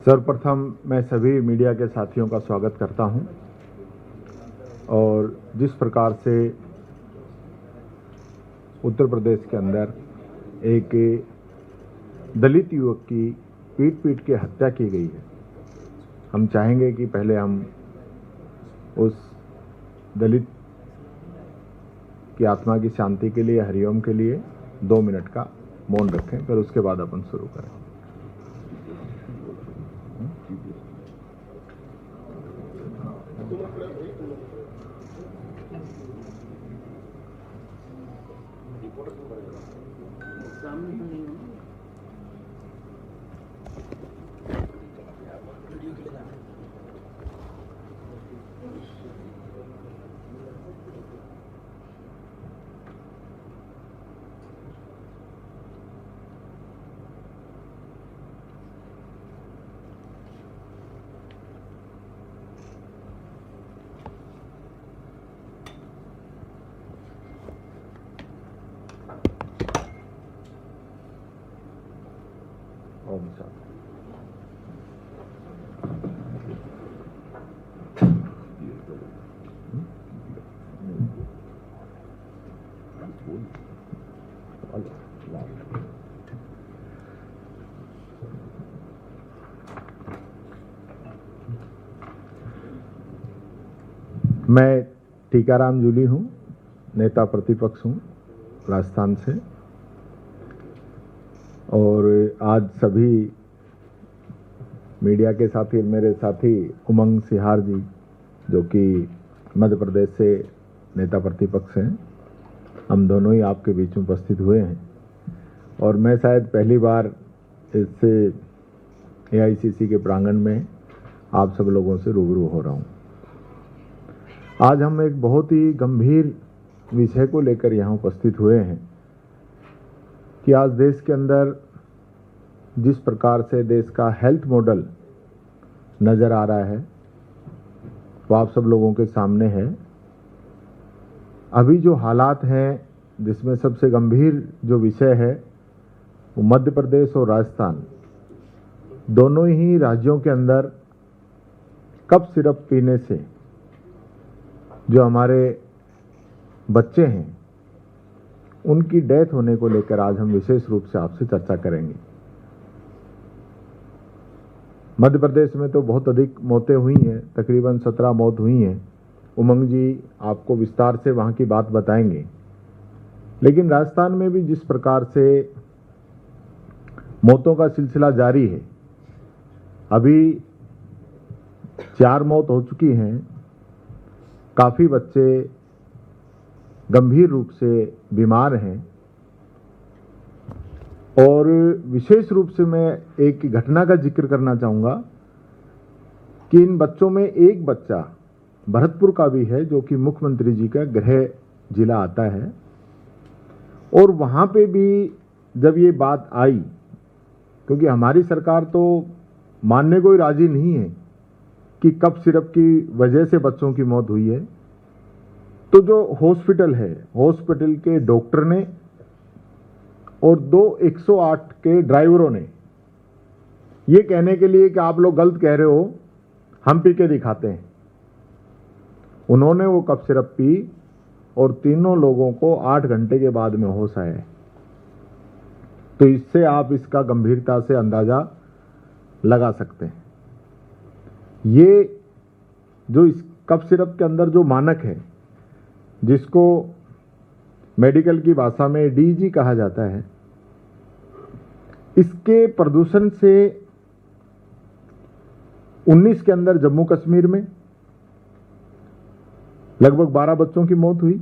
सर्वप्रथम मैं सभी मीडिया के साथियों का स्वागत करता हूं और जिस प्रकार से उत्तर प्रदेश के अंदर एक दलित युवक की पीट के हत्या की गई है, हम चाहेंगे कि पहले हम उस दलित की आत्मा की शांति के लिए, हरिओम के लिए 2 मिनट का मौन रखें, फिर उसके बाद अपन शुरू करें। ओम शांति। मैं टीकाराम जूली हूं, नेता प्रतिपक्ष हूं राजस्थान से, और आज सभी मीडिया के साथी, मेरे साथी उमंग सिहार जी जो कि मध्य प्रदेश से नेता प्रतिपक्ष हैं, हम दोनों ही आपके बीच में उपस्थित हुए हैं और मैं शायद पहली बार इससे एआईसीसी के प्रांगण में आप सब लोगों से रूबरू हो रहा हूं। आज हम एक बहुत ही गंभीर विषय को लेकर यहाँ उपस्थित हुए हैं कि आज देश के अंदर जिस प्रकार से देश का हेल्थ मॉडल नजर आ रहा है वो आप सब लोगों के सामने है। अभी जो हालात हैं, जिसमें सबसे गंभीर जो विषय है वो मध्य प्रदेश और राजस्थान दोनों ही राज्यों के अंदर कफ सिरप पीने से जो हमारे बच्चे हैं उनकी डेथ होने को लेकर आज हम विशेष रूप से आपसे चर्चा करेंगे। मध्य प्रदेश में तो बहुत अधिक मौतें हुई हैं, तकरीबन 17 मौत हुई हैं। उमंग जी आपको विस्तार से वहां की बात बताएंगे, लेकिन राजस्थान में भी जिस प्रकार से मौतों का सिलसिला जारी है, अभी 4 मौत हो चुकी हैं। काफी बच्चे गंभीर रूप से बीमार हैं और विशेष रूप से मैं एक घटना का जिक्र करना चाहूंगा कि इन बच्चों में एक बच्चा भरतपुर का भी है जो कि मुख्यमंत्री जी का गृह जिला आता है, और वहां पे भी जब ये बात आई, क्योंकि हमारी सरकार तो मानने को ही राजी नहीं है कि कफ सिरप की वजह से बच्चों की मौत हुई है, तो जो हॉस्पिटल है, हॉस्पिटल के डॉक्टर ने और 2 108 के ड्राइवरों ने ये कहने के लिए कि आप लोग गलत कह रहे हो, हम पी के दिखाते हैं, उन्होंने वो कफ सिरप पी और तीनों लोगों को 8 घंटे के बाद में होश आया। तो इससे आप इसका गंभीरता से अंदाजा लगा सकते हैं। ये जो इस कफ सिरप के अंदर जो मानक है, जिसको मेडिकल की भाषा में डीजी कहा जाता है, इसके प्रदूषण से 19 के अंदर जम्मू कश्मीर में लगभग 12 बच्चों की मौत हुई।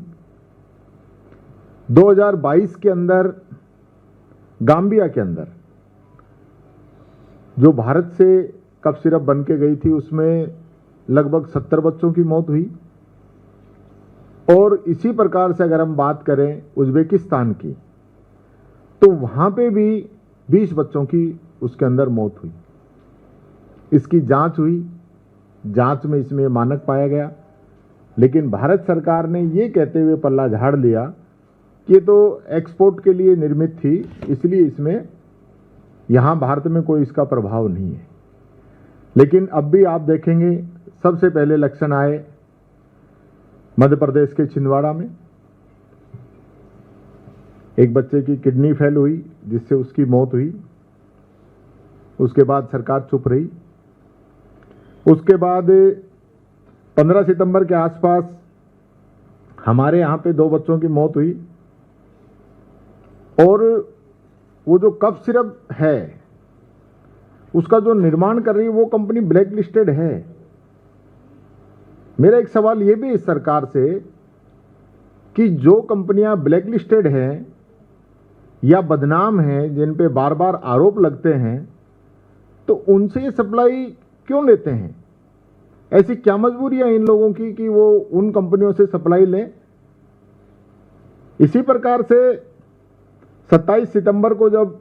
2022 के अंदर गाम्बिया के अंदर जो भारत से कफ सिरप बन के गई थी, उसमें लगभग 70 बच्चों की मौत हुई। और इसी प्रकार से अगर हम बात करें उज्बेकिस्तान की, तो वहां पे भी 20 बच्चों की उसके अंदर मौत हुई। इसकी जांच हुई, जांच में इसमें मानक पाया गया, लेकिन भारत सरकार ने ये कहते हुए पल्ला झाड़ लिया कि ये तो एक्सपोर्ट के लिए निर्मित थी, इसलिए इसमें यहां भारत में कोई इसका प्रभाव नहीं है। लेकिन अब भी आप देखेंगे सबसे पहले लक्षण आए मध्य प्रदेश के छिंदवाड़ा में। एक बच्चे की किडनी फेल हुई जिससे उसकी मौत हुई। उसके बाद सरकार चुप रही। उसके बाद 15 सितंबर के आसपास हमारे यहाँ पे 2 बच्चों की मौत हुई। और वो जो कफ सिरप है उसका जो निर्माण कर रही है वो कंपनी ब्लैक लिस्टेड है। मेरा एक सवाल ये भी इस सरकार से कि जो कंपनियां ब्लैक लिस्टेड हैं या बदनाम हैं, जिन पे बार बार आरोप लगते हैं, तो उनसे ये सप्लाई क्यों लेते हैं? ऐसी क्या मजबूरी है इन लोगों की कि वो उन कंपनियों से सप्लाई लें? इसी प्रकार से 27 सितंबर को जब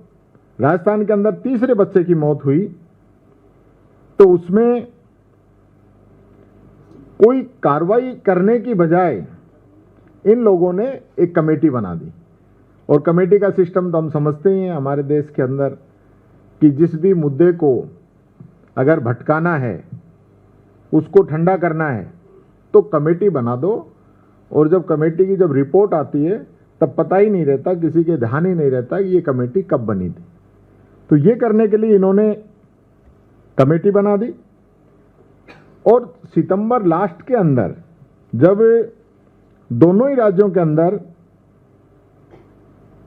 राजस्थान के अंदर तीसरे बच्चे की मौत हुई तो उसमें कोई कार्रवाई करने की बजाय इन लोगों ने एक कमेटी बना दी। और कमेटी का सिस्टम तो हम समझते ही हैं हमारे देश के अंदर कि जिस भी मुद्दे को अगर भटकाना है, उसको ठंडा करना है, तो कमेटी बना दो। और जब कमेटी की जब रिपोर्ट आती है तब पता ही नहीं रहता, किसी के ध्यान ही नहीं रहता कि ये कमेटी कब बनी थी। तो ये करने के लिए इन्होंने कमेटी बना दी। और सितंबर लास्ट के अंदर जब दोनों ही राज्यों के अंदर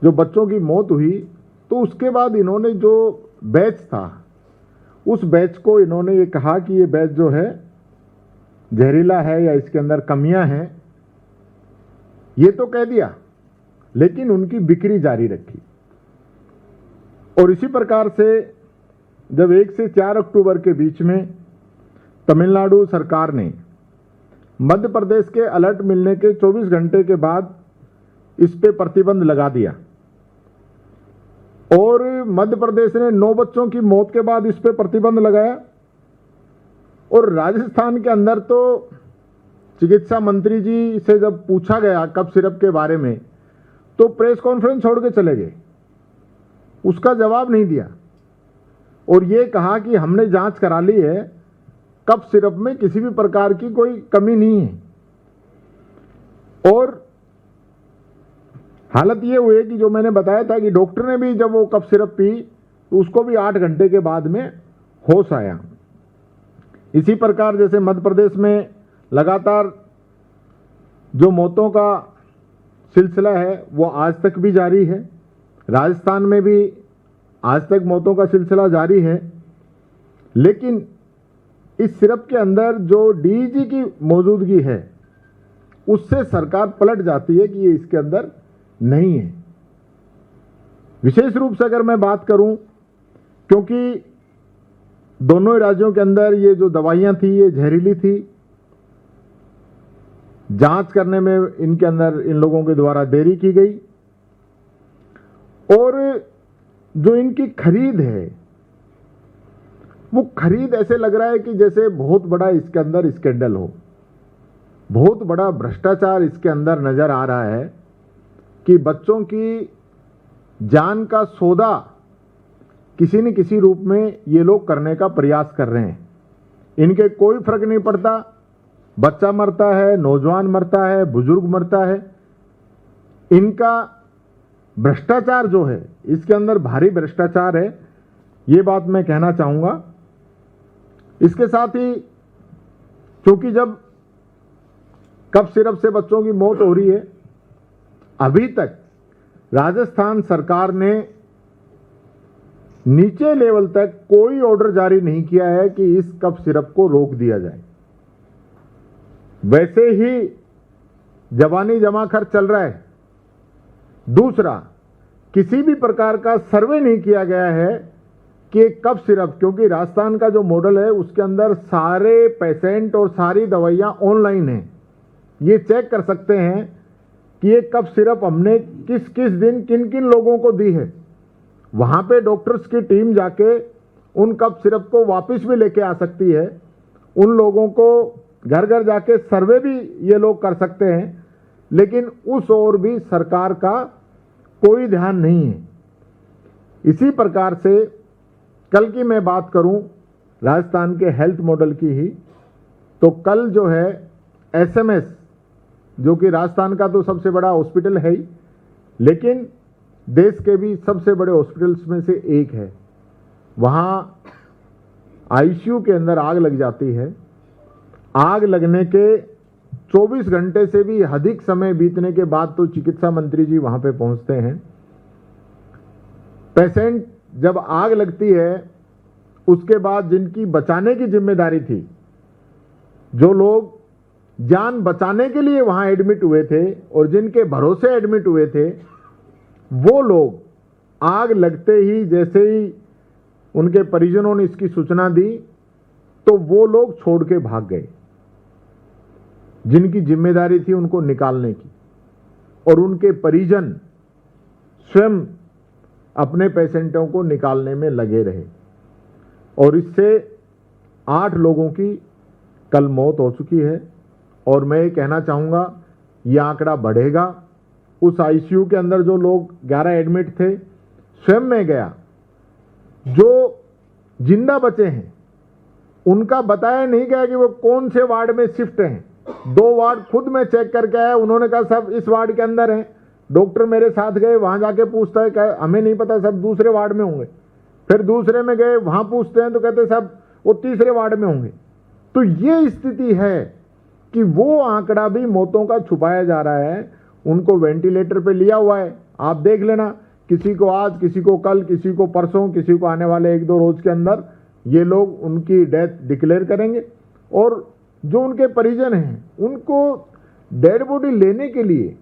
जो बच्चों की मौत हुई तो उसके बाद इन्होंने जो बैच था उस बैच को इन्होंने ये कहा कि ये बैच जो है जहरीला है या इसके अंदर कमियां हैं, ये तो कह दिया, लेकिन उनकी बिक्री जारी रखी। और इसी प्रकार से जब 1 से 4 अक्टूबर के बीच में तमिलनाडु सरकार ने मध्य प्रदेश के अलर्ट मिलने के 24 घंटे के बाद इस पे प्रतिबंध लगा दिया और मध्य प्रदेश ने 9 बच्चों की मौत के बाद इस पे प्रतिबंध लगाया। और राजस्थान के अंदर तो चिकित्सा मंत्री जी से जब पूछा गया कफ सिरप के बारे में तो प्रेस कॉन्फ्रेंस छोड़ के चले गए, उसका जवाब नहीं दिया और ये कहा कि हमने जांच करा ली है, कफ सिरप में किसी भी प्रकार की कोई कमी नहीं है। और हालत ये हुई कि जो मैंने बताया था कि डॉक्टर ने भी जब वो कफ सिरप पी तो उसको भी 8 घंटे के बाद में होश आया। इसी प्रकार जैसे मध्य प्रदेश में लगातार जो मौतों का सिलसिला है वो आज तक भी जारी है, राजस्थान में भी आज तक मौतों का सिलसिला जारी है। लेकिन इस सिरप के अंदर जो डीईजी की मौजूदगी है उससे सरकार पलट जाती है कि ये इसके अंदर नहीं है। विशेष रूप से अगर मैं बात करूं, क्योंकि दोनों ही राज्यों के अंदर ये जो दवाइयां थी ये जहरीली थी, जांच करने में इनके अंदर इन लोगों के द्वारा देरी की गई और जो इनकी खरीद है वो खरीद ऐसे लग रहा है कि जैसे बहुत बड़ा इसके अंदर स्कैंडल हो, बहुत बड़ा भ्रष्टाचार इसके अंदर नजर आ रहा है कि बच्चों की जान का सौदा किसी न किसी रूप में ये लोग करने का प्रयास कर रहे हैं। इनके कोई फर्क नहीं पड़ता, बच्चा मरता है, नौजवान मरता है, बुजुर्ग मरता है। इनका भ्रष्टाचार जो है इसके अंदर भारी भ्रष्टाचार है, ये बात मैं कहना चाहूंगा। इसके साथ ही क्योंकि जब कफ सिरप से बच्चों की मौत हो रही है, अभी तक राजस्थान सरकार ने नीचे लेवल तक कोई ऑर्डर जारी नहीं किया है कि इस कफ सिरप को रोक दिया जाए। वैसे ही जवानी जमा खर्च चल रहा है। दूसरा, किसी भी प्रकार का सर्वे नहीं किया गया है कि कफ सिरप, क्योंकि राजस्थान का जो मॉडल है उसके अंदर सारे पेशेंट और सारी दवाइयां ऑनलाइन हैं, ये चेक कर सकते हैं कि ये कफ सिरप हमने किस किस दिन किन किन लोगों को दी है। वहां पे डॉक्टर्स की टीम जाके उन कफ सिरप को वापस भी लेके आ सकती है, उन लोगों को घर घर जाके सर्वे भी ये लोग कर सकते हैं, लेकिन उस ओर भी सरकार का कोई ध्यान नहीं है। इसी प्रकार से कल की मैं बात करूं राजस्थान के हेल्थ मॉडल की ही, तो कल जो है एसएमएस, जो कि राजस्थान का तो सबसे बड़ा हॉस्पिटल है ही, लेकिन देश के भी सबसे बड़े हॉस्पिटल्स में से एक है, वहां आईसीयू के अंदर आग लग जाती है। आग लगने के 24 घंटे से भी अधिक समय बीतने के बाद तो चिकित्सा मंत्री जी वहां पे पहुंचते हैं। पेशेंट जब आग लगती है, उसके बाद जिनकी बचाने की जिम्मेदारी थी, जो लोग जान बचाने के लिए वहां एडमिट हुए थे और जिनके भरोसे एडमिट हुए थे, वो लोग आग लगते ही जैसे ही उनके परिजनों ने इसकी सूचना दी, तो वो लोग छोड़ के भाग गए जिनकी जिम्मेदारी थी उनको निकालने की, और उनके परिजन स्वयं अपने पेशेंटों को निकालने में लगे रहे, और इससे 8 लोगों की कल मौत हो चुकी है। और मैं ये कहना चाहूँगा, ये आंकड़ा बढ़ेगा। उस आईसीयू के अंदर जो लोग 11 एडमिट थे, स्वयं मैं गया, जो जिंदा बचे हैं उनका बताया नहीं गया कि वो कौन से वार्ड में शिफ्ट हैं। 2 वार्ड खुद में चेक करके आया, उन्होंने कहा सब इस वार्ड के अंदर हैं। डॉक्टर मेरे साथ गए, वहां जाके पूछता है, कहा हमें नहीं पता, सब दूसरे वार्ड में होंगे। फिर दूसरे में गए, वहां पूछते हैं तो कहते सब वो तीसरे वार्ड में होंगे। तो ये स्थिति है कि वो आंकड़ा भी मौतों का छुपाया जा रहा है। उनको वेंटिलेटर पे लिया हुआ है, आप देख लेना, किसी को आज, किसी को कल, किसी को परसों, किसी को आने वाले 1-2 रोज के अंदर ये लोग उनकी डेथ डिक्लेयर करेंगे। और जो उनके परिजन हैं, उनको डेड बॉडी लेने के लिए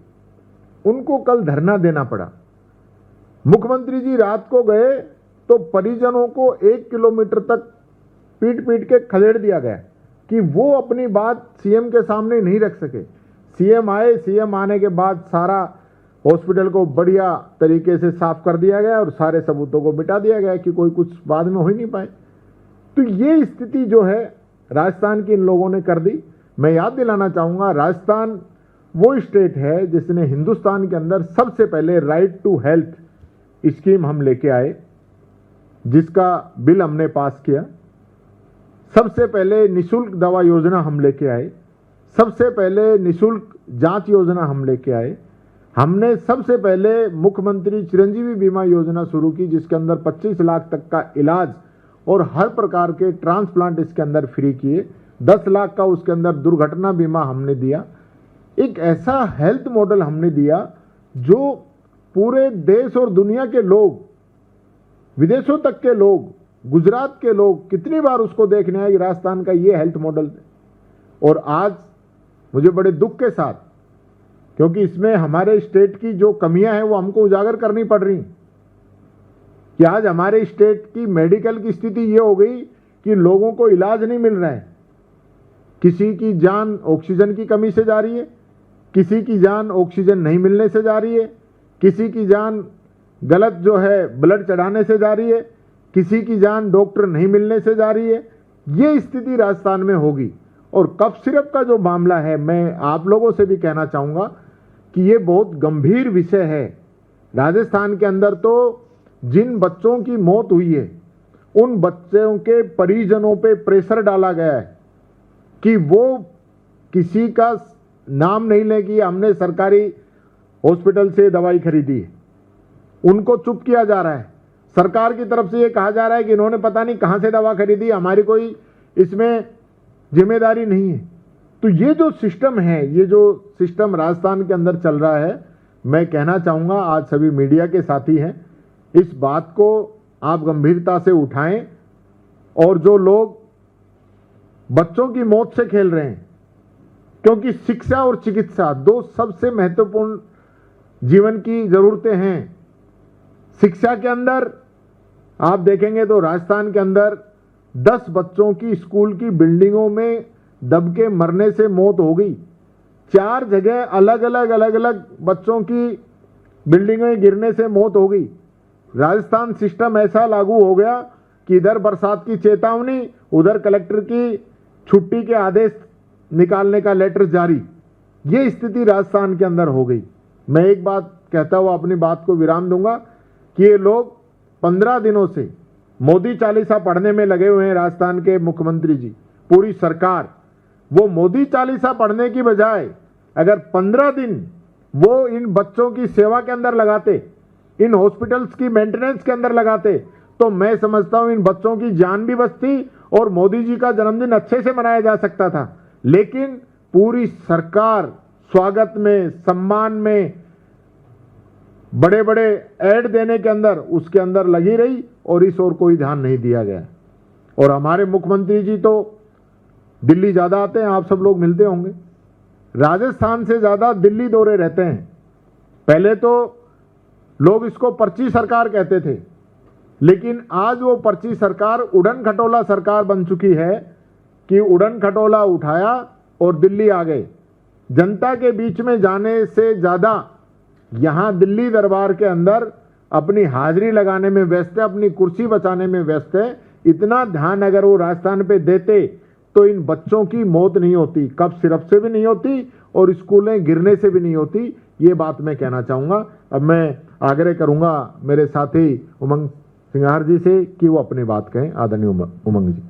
उनको कल धरना देना पड़ा। मुख्यमंत्री जी रात को गए तो परिजनों को 1 किलोमीटर तक पीट पीट के खदेड़ दिया गया कि वो अपनी बात सीएम के सामने नहीं रख सके। सीएम आए, सीएम आने के बाद सारा हॉस्पिटल को बढ़िया तरीके से साफ कर दिया गया और सारे सबूतों को मिटा दिया गया कि कोई कुछ बाद में हो ही नहीं पाए। तो ये स्थिति जो है राजस्थान की इन लोगों ने कर दी। मैं याद दिलाना चाहूँगा, राजस्थान वो स्टेट है जिसने हिंदुस्तान के अंदर सबसे पहले राइट टू हेल्थ स्कीम हम लेके आए, जिसका बिल हमने पास किया। सबसे पहले निशुल्क दवा योजना हम लेके आए, सबसे पहले निशुल्क जांच योजना हम लेके आए। हमने सबसे पहले मुख्यमंत्री चिरंजीवी बीमा योजना शुरू की, जिसके अंदर 25 लाख तक का इलाज और हर प्रकार के ट्रांसप्लांट इसके अंदर फ्री किए। 10 लाख का उसके अंदर दुर्घटना बीमा हमने दिया। एक ऐसा हेल्थ मॉडल हमने दिया जो पूरे देश और दुनिया के लोग, विदेशों तक के लोग, गुजरात के लोग कितनी बार उसको देखने आए, राजस्थान का ये हेल्थ मॉडल। और आज मुझे बड़े दुख के साथ, क्योंकि इसमें हमारे स्टेट की जो कमियां हैं वो हमको उजागर करनी पड़ रही कि आज हमारे स्टेट की मेडिकल की स्थिति ये हो गई कि लोगों को इलाज नहीं मिल रहा है। किसी की जान ऑक्सीजन की कमी से जा रही है, किसी की जान ऑक्सीजन नहीं मिलने से जा रही है, किसी की जान गलत जो है ब्लड चढ़ाने से जा रही है, किसी की जान डॉक्टर नहीं मिलने से जा रही है। ये स्थिति राजस्थान में होगी। और कफ सिरप का जो मामला है, मैं आप लोगों से भी कहना चाहूँगा कि ये बहुत गंभीर विषय है। राजस्थान के अंदर तो जिन बच्चों की मौत हुई है, उन बच्चों के परिजनों पे प्रेशर डाला गया है कि वो किसी का नाम नहीं लें कि हमने सरकारी हॉस्पिटल से दवाई खरीदी है। उनको चुप किया जा रहा है। सरकार की तरफ से ये कहा जा रहा है कि इन्होंने पता नहीं कहां से दवा खरीदी, हमारी कोई इसमें जिम्मेदारी नहीं है। तो ये जो सिस्टम है, ये जो सिस्टम राजस्थान के अंदर चल रहा है, मैं कहना चाहूँगा आज सभी मीडिया के साथी हैं, इस बात को आप गंभीरता से उठाएं। और जो लोग बच्चों की मौत से खेल रहे हैं, क्योंकि शिक्षा और चिकित्सा 2 सबसे महत्वपूर्ण जीवन की जरूरतें हैं। शिक्षा के अंदर आप देखेंगे तो राजस्थान के अंदर 10 बच्चों की स्कूल की बिल्डिंगों में दब के मरने से मौत हो गई। 4 जगह अलग अलग बच्चों की बिल्डिंगें गिरने से मौत हो गई। राजस्थान सिस्टम ऐसा लागू हो गया कि इधर बरसात की चेतावनी, उधर कलेक्टर की छुट्टी के आदेश निकालने का लेटर जारी। ये स्थिति राजस्थान के अंदर हो गई। मैं एक बात कहता हुआ अपनी बात को विराम दूंगा कि ये लोग 15 दिनों से मोदी चालीसा पढ़ने में लगे हुए हैं राजस्थान के मुख्यमंत्री जी, पूरी सरकार। वो मोदी चालीसा पढ़ने की बजाय अगर 15 दिन वो इन बच्चों की सेवा के अंदर लगाते, इन हॉस्पिटल्स की मेंटेनेंस के अंदर लगाते, तो मैं समझता हूं इन बच्चों की जान भी बचती और मोदी जी का जन्मदिन अच्छे से मनाया जा सकता था। लेकिन पूरी सरकार स्वागत में, सम्मान में, बड़े बड़े ऐड देने के अंदर, उसके अंदर लगी रही और इस ओर कोई ध्यान नहीं दिया गया। और हमारे मुख्यमंत्री जी तो दिल्ली ज्यादा आते हैं, आप सब लोग मिलते होंगे। राजस्थान से ज्यादा दिल्ली दौरे रहते हैं। पहले तो लोग इसको पर्ची सरकार कहते थे, लेकिन आज वो पर्ची सरकार उड़न खटोला सरकार बन चुकी है कि उड़न खटोला उठाया और दिल्ली आ गए। जनता के बीच में जाने से ज्यादा यहां दिल्ली दरबार के अंदर अपनी हाजिरी लगाने में व्यस्त है, अपनी कुर्सी बचाने में व्यस्त है। इतना ध्यान अगर वो राजस्थान पे देते तो इन बच्चों की मौत नहीं होती, कफ सिरप से भी नहीं होती और स्कूलें गिरने से भी नहीं होती। ये बात मैं कहना चाहूंगा। अब मैं आग्रह करूंगा मेरे साथी उमंग सिंघार जी से कि वो अपनी बात कहें। आदरणीय उमंग जी।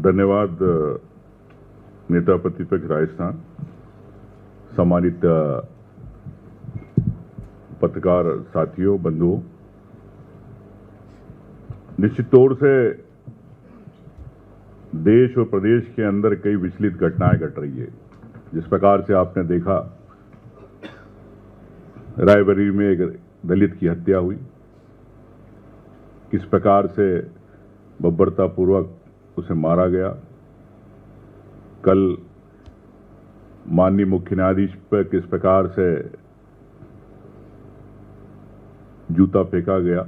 धन्यवाद नेता प्रतिपक्ष राजस्थान, सम्मानित पत्रकार साथियों, बंधुओं। निश्चित तौर से देश और प्रदेश के अंदर कई विचलित घटनाएं घट रही है। जिस प्रकार से आपने देखा रायबरेली में एक दलित की हत्या हुई, किस प्रकार से बर्बरतापूर्वक उसे मारा गया। कल माननीय मुख्य न्यायाधीश पर किस प्रकार से जूता फेंका गया।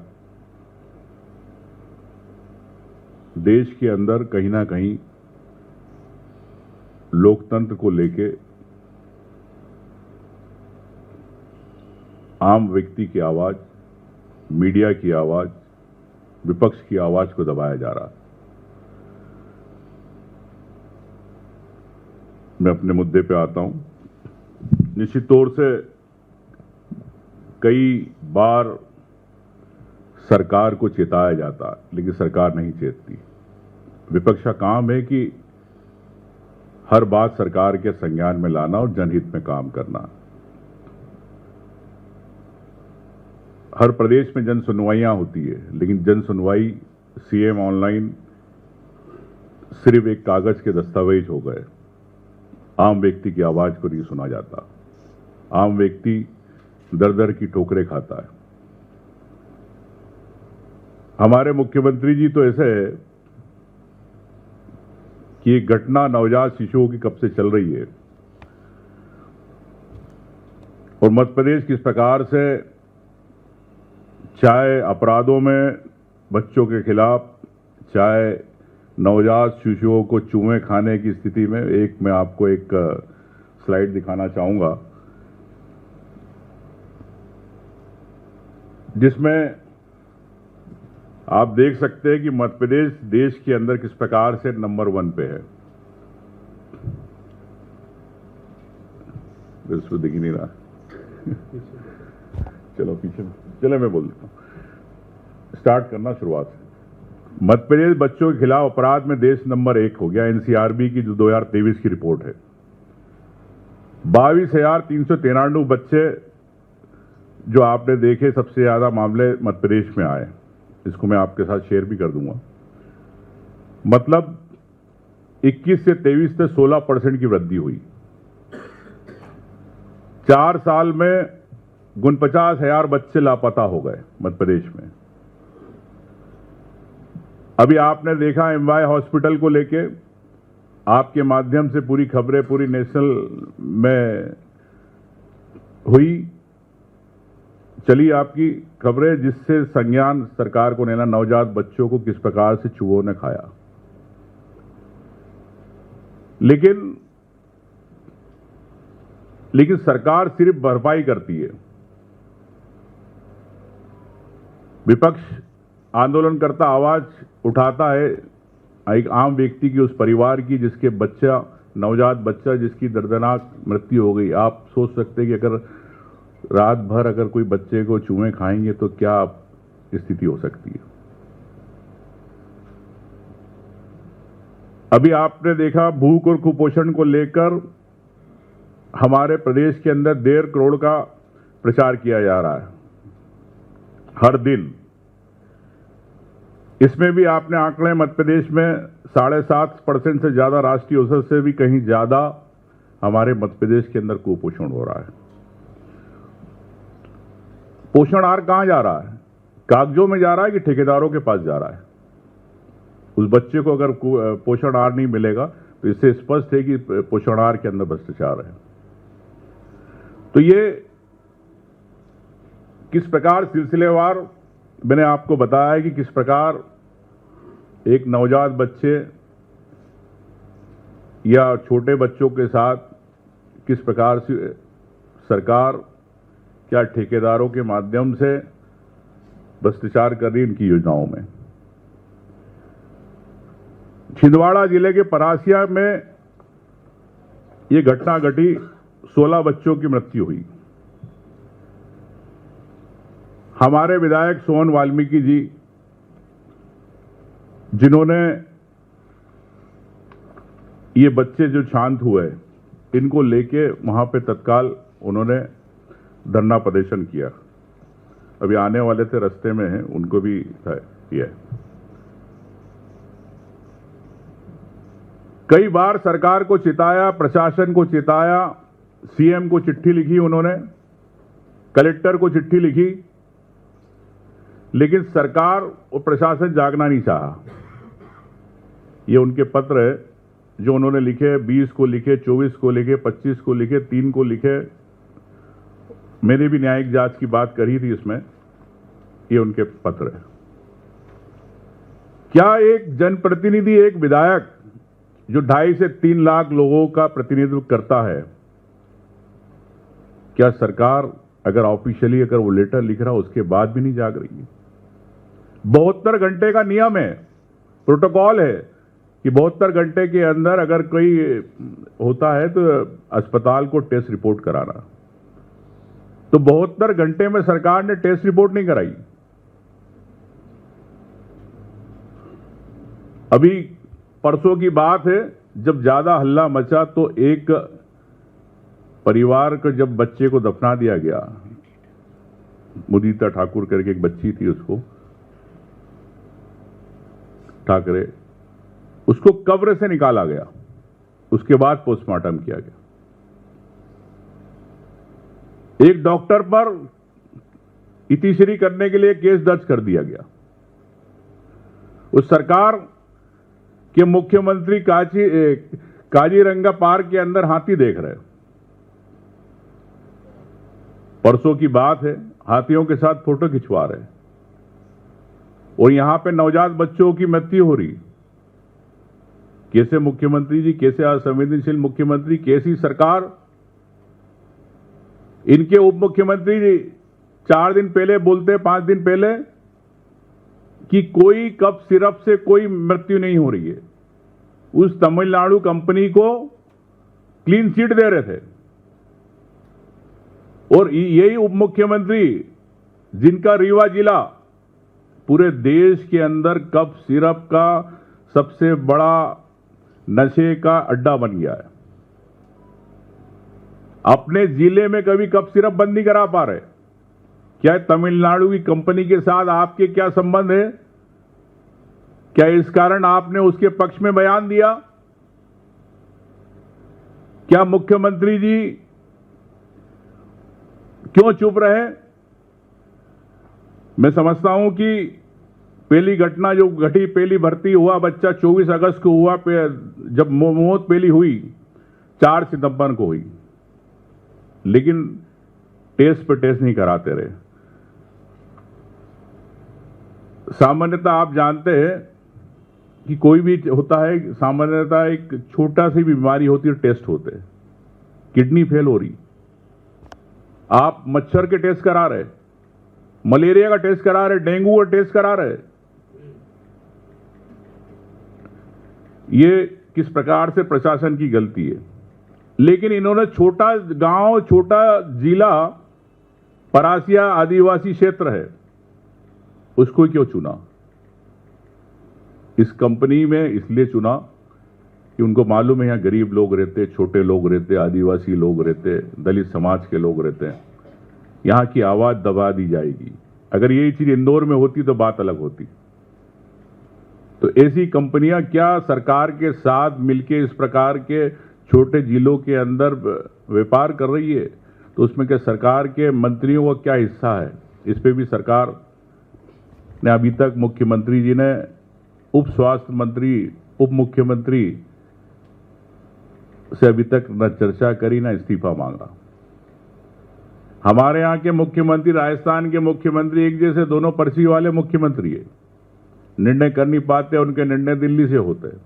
देश के अंदर कहीं ना कहीं लोकतंत्र को लेके आम व्यक्ति की आवाज, मीडिया की आवाज, विपक्ष की आवाज को दबाया जा रहा है। मैं अपने मुद्दे पे आता हूं। निश्चित तौर से कई बार सरकार को चेताया जाता है, लेकिन सरकार नहीं चेतती। विपक्ष का काम है कि हर बात सरकार के संज्ञान में लाना और जनहित में काम करना। हर प्रदेश में जन सुनवाइयां होती है, लेकिन जन सुनवाई सीएम ऑनलाइन सिर्फ एक कागज के दस्तावेज हो गए। आम व्यक्ति की आवाज को नहीं सुना जाता। आम व्यक्ति दर दर की ठोकरें खाता है। हमारे मुख्यमंत्री जी तो ऐसे है कि एक घटना नवजात शिशुओं की कब से चल रही है और मध्य प्रदेश किस प्रकार से चाहे अपराधों में बच्चों के खिलाफ, चाहे नवजात शिशुओं को चूहे खाने की स्थिति में, मैं आपको एक स्लाइड दिखाना चाहूंगा जिसमें आप देख सकते हैं कि मध्य प्रदेश देश के अंदर किस प्रकार से नंबर 1 पे है। इसमें दिख ही नहीं रहा। चलो पीछे, चलो मैं बोल देता हूं। स्टार्ट करना शुरुआत से। मध्य प्रदेश बच्चों के खिलाफ अपराध में देश नंबर 1 हो गया। एनसीआरबी की जो 2023 की रिपोर्ट है, 22,393 बच्चे जो आपने देखे, सबसे ज्यादा मामले मध्य प्रदेश में आए। इसको मैं आपके साथ शेयर भी कर दूंगा। मतलब 21 से 23 से 16% की वृद्धि हुई। 4 साल में 49,000 बच्चे लापता हो गए मध्य प्रदेश में। अभी आपने देखा एमवाय हॉस्पिटल को लेके, आपके माध्यम से पूरी खबरें पूरी नेशनल में हुई, चली आपकी खबरें, जिससे संज्ञान सरकार को लेना, नवजात बच्चों को किस प्रकार से चूहों ने खाया। लेकिन सरकार सिर्फ भरपाई करती है। विपक्ष आंदोलनकर्ता आवाज उठाता है एक आम व्यक्ति की, उस परिवार की जिसके बच्चा, नवजात बच्चा जिसकी दर्दनाक मृत्यु हो गई। आप सोच सकते हैं कि अगर रात भर अगर कोई बच्चे को चूहे खाएंगे तो क्या स्थिति हो सकती है। अभी आपने देखा भूख और कुपोषण को लेकर हमारे प्रदेश के अंदर 1.5 करोड़ का प्रचार किया जा रहा है हर दिन। इसमें भी आपने आंकड़े मध्य प्रदेश में 7.5% से ज्यादा राष्ट्रीय औसत से भी कहीं ज्यादा हमारे मध्य प्रदेश के अंदर कुपोषण हो रहा है। पोषण आहार कहां जा रहा है? कागजों में जा रहा है कि ठेकेदारों के पास जा रहा है? उस बच्चे को अगर पोषण आहार नहीं मिलेगा तो इससे स्पष्ट है कि पोषण आहार के अंदर भ्रष्टाचार है। तो ये किस प्रकार सिलसिलेवार मैंने आपको बताया है कि किस प्रकार एक नवजात बच्चे या छोटे बच्चों के साथ किस प्रकार से सरकार क्या ठेकेदारों के माध्यम से भ्रष्टाचार कर रही इनकी योजनाओं में। छिंदवाड़ा जिले के परासिया में ये घटना घटी, 16 बच्चों की मृत्यु हुई। हमारे विधायक सोहन वाल्मीकि जी, जिन्होंने ये बच्चे जो शांत हुए इनको लेके वहां पे तत्काल उन्होंने धरना प्रदर्शन किया। अभी आने वाले थे, रास्ते में हैं, उनको भी किया। कई बार सरकार को चिताया, प्रशासन को चिताया, सीएम को चिट्ठी लिखी उन्होंने, कलेक्टर को चिट्ठी लिखी, लेकिन सरकार और प्रशासन जागना नहीं चाहा। ये उनके पत्र है जो उन्होंने लिखे, 20 को लिखे, 24 को लिखे, 25 को लिखे, 3 को लिखे। मैंने भी न्यायिक जांच की बात करी थी इसमें। ये उनके पत्र है। क्या एक जनप्रतिनिधि, एक विधायक जो 2.5 से 3 लाख लोगों का प्रतिनिधित्व करता है, क्या सरकार अगर ऑफिशियली अगर वो लेटर लिख रहा उसके बाद भी नहीं जाग रही है? 72 घंटे का नियम है, प्रोटोकॉल है कि 72 घंटे के अंदर अगर कोई होता है तो अस्पताल को टेस्ट रिपोर्ट कराना। तो 72 घंटे में सरकार ने टेस्ट रिपोर्ट नहीं कराई। अभी परसों की बात है, जब ज्यादा हल्ला मचा तो एक परिवार को जब बच्चे को दफना दिया गया, मुदिता ठाकुर करके एक बच्ची थी, उसको ठाकरे, उसको कब्र से निकाला गया, उसके बाद पोस्टमार्टम किया गया। एक डॉक्टर पर इतिश्री करने के लिए केस दर्ज कर दिया गया। उस सरकार के मुख्यमंत्री काजीरंगा पार्क के अंदर हाथी देख रहे। परसों की बात है, हाथियों के साथ फोटो खिंचवा रहे और यहां पे नवजात बच्चों की मृत्यु हो रही। कैसे मुख्यमंत्री जी, कैसे असंवेदनशील मुख्यमंत्री, कैसी सरकार। इनके उप मुख्यमंत्री जी 4 दिन पहले बोलते, 5 दिन पहले, कि कोई कफ सिरप से कोई मृत्यु नहीं हो रही है। उस तमिलनाडु कंपनी को क्लीन चिट दे रहे थे। और यही उप मुख्यमंत्री जिनका रीवा जिला पूरे देश के अंदर कफ सिरप का सबसे बड़ा नशे का अड्डा बन गया है, अपने जिले में कभी कफ सिरप बंद नहीं करा पा रहे। क्या तमिलनाडु की कंपनी के साथ आपके क्या संबंध है? क्या इस कारण आपने उसके पक्ष में बयान दिया? क्या मुख्यमंत्री जी क्यों चुप रहे? मैं समझता हूं कि पहली घटना जो घटी, पहली भर्ती हुआ बच्चा 24 अगस्त को हुआ, जब मौत पहली हुई 4 सितंबर को हुई, लेकिन टेस्ट पे टेस्ट नहीं कराते रहे। सामान्यतः आप जानते हैं कि कोई भी होता है, सामान्यतः एक छोटा सी बीमारी होती है, टेस्ट होते हैं। किडनी फेल हो रही, आप मच्छर के टेस्ट करा रहे, मलेरिया का टेस्ट करा रहे, डेंगू का टेस्ट करा रहे। ये किस प्रकार से प्रशासन की गलती है। लेकिन इन्होंने छोटा गांव, छोटा जिला परासिया आदिवासी क्षेत्र है, उसको क्यों चुना? इस कंपनी में इसलिए चुना कि उनको मालूम है यहाँ गरीब लोग रहते, छोटे लोग रहते, आदिवासी लोग रहते, दलित समाज के लोग रहते हैं, यहाँ की आवाज दबा दी जाएगी। अगर यही चीज इंदौर में होती तो बात अलग होती। तो ऐसी कंपनियां क्या सरकार के साथ मिलके इस प्रकार के छोटे जिलों के अंदर व्यापार कर रही है? तो उसमें क्या सरकार के मंत्रियों का क्या हिस्सा है? इस पे भी सरकार ने अभी तक, मुख्यमंत्री जी ने उप स्वास्थ्य मंत्री, उप मुख्यमंत्री से अभी तक न चर्चा करी, न इस्तीफा मांगा। हमारे यहाँ के मुख्यमंत्री, राजस्थान के मुख्यमंत्री एक जैसे, दोनों पर्ची वाले मुख्यमंत्री है, निर्णय कर नहीं पाते, उनके निर्णय दिल्ली से होते हैं।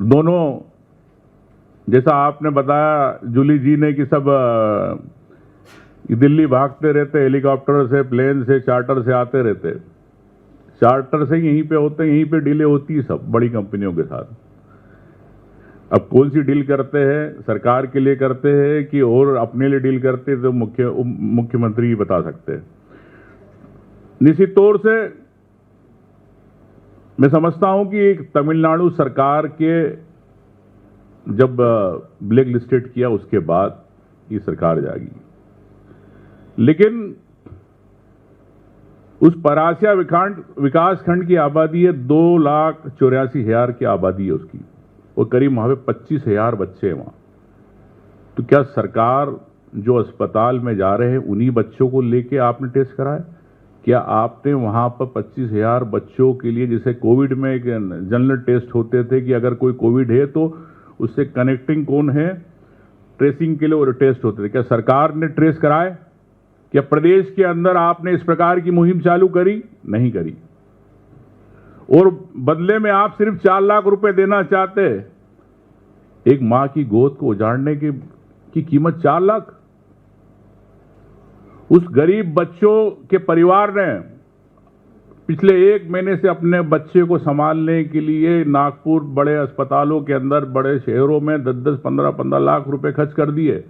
दोनों, जैसा आपने बताया जूली जी ने कि सब दिल्ली भागते रहते, हेलीकॉप्टर से, प्लेन से, चार्टर से आते रहते, चार्टर से यहीं पे होते, यहीं पे डीले होती है सब बड़ी कंपनियों के साथ। अब कौन सी डील करते हैं, सरकार के लिए करते हैं कि और अपने लिए डील करते हैं, तो मुख्यमंत्री ही बता सकते हैं। निश्चित तौर से मैं समझता हूं कि एक तमिलनाडु सरकार के जब ब्लैक लिस्टेड किया उसके बाद ये सरकार जागी, लेकिन उस परासिया विकास खंड की आबादी है 2,84,000 की आबादी है उसकी, और करीब वहां पे 25,000 बच्चे हैं वहां। तो क्या सरकार जो अस्पताल में जा रहे हैं उन्हीं बच्चों को लेके आपने टेस्ट कराया? क्या आपने वहां पर 25,000 बच्चों के लिए, जैसे कोविड में एक जनरल टेस्ट होते थे कि अगर कोई कोविड है तो उससे कनेक्टिंग कौन है, ट्रेसिंग के लिए वो टेस्ट होते थे, क्या सरकार ने ट्रेस कराए? क्या प्रदेश के अंदर आपने इस प्रकार की मुहिम चालू करी? नहीं करी। और बदले में आप सिर्फ 4 लाख रुपए देना चाहते। एक मां की गोद को उजाड़ने की कीमत 4 लाख। उस गरीब बच्चों के परिवार ने पिछले 1 महीने से अपने बच्चे को संभालने के लिए नागपुर बड़े अस्पतालों के अंदर, बड़े शहरों में 10-10, 15-15 लाख रुपए खर्च कर दिए।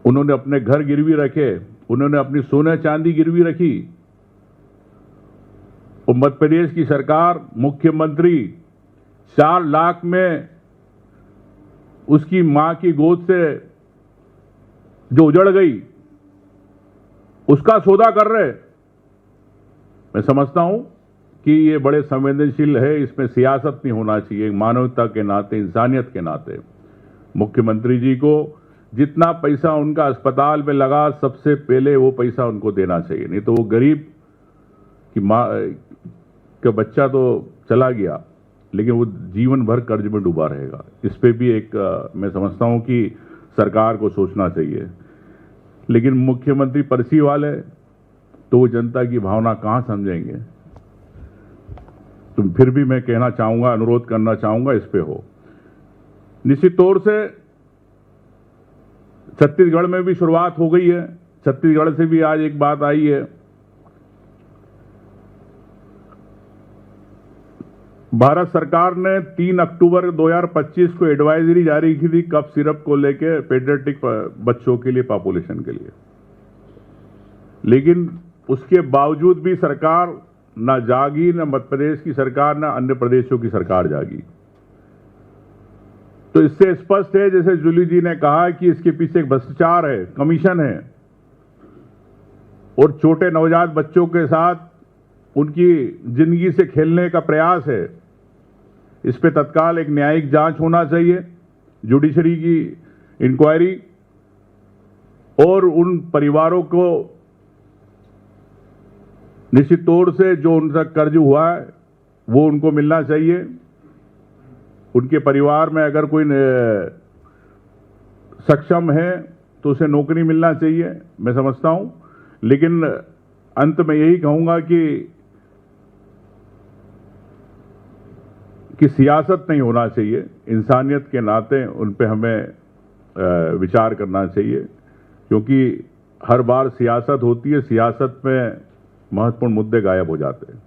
उन्होंने अपने घर गिरवी रखे, उन्होंने अपनी सोने चांदी गिरवी रखी। और मध्य प्रदेश की सरकार, मुख्यमंत्री 4 लाख में उसकी मां की गोद से जो उजड़ गई उसका सौदा कर रहे। मैं समझता हूं कि ये बड़े संवेदनशील है, इसमें सियासत नहीं होना चाहिए। मानवता के नाते, इंसानियत के नाते मुख्यमंत्री जी को जितना पैसा उनका अस्पताल में लगा, सबसे पहले वो पैसा उनको देना चाहिए। नहीं तो वो गरीब की मां का बच्चा तो चला गया, लेकिन वो जीवन भर कर्ज में डूबा रहेगा। इस पे भी एक मैं समझता हूं कि सरकार को सोचना चाहिए। लेकिन मुख्यमंत्री पर्ची वाले तो वो जनता की भावना कहां समझेंगे? तो फिर भी मैं कहना चाहूंगा, अनुरोध करना चाहूंगा, इस पे हो। निश्चित तौर से छत्तीसगढ़ में भी शुरुआत हो गई है। छत्तीसगढ़ से भी आज एक बात आई है। भारत सरकार ने 3 अक्टूबर 2025 को एडवाइजरी जारी की थी कफ सिरप को लेके, पेडियाट्रिक बच्चों के लिए, पॉपुलेशन के लिए। लेकिन उसके बावजूद भी सरकार न जागी, न मध्य प्रदेश की सरकार, न अन्य प्रदेशों की सरकार जागी। तो इससे स्पष्ट है, जैसे जूली जी ने कहा, कि इसके पीछे एक भ्रष्टाचार है, कमीशन है, और छोटे नवजात बच्चों के साथ उनकी जिंदगी से खेलने का प्रयास है। इस पे तत्काल एक न्यायिक जांच होना चाहिए, जुडिशरी की इंक्वायरी, और उन परिवारों को निश्चित तौर से जो उनका कर्ज हुआ है वो उनको मिलना चाहिए। उनके परिवार में अगर कोई सक्षम है तो उसे नौकरी मिलना चाहिए, मैं समझता हूं। लेकिन अंत में यही कहूंगा कि सियासत नहीं होना चाहिए। इंसानियत के नाते उन पे हमें विचार करना चाहिए, क्योंकि हर बार सियासत होती है, सियासत में महत्वपूर्ण मुद्दे गायब हो जाते हैं।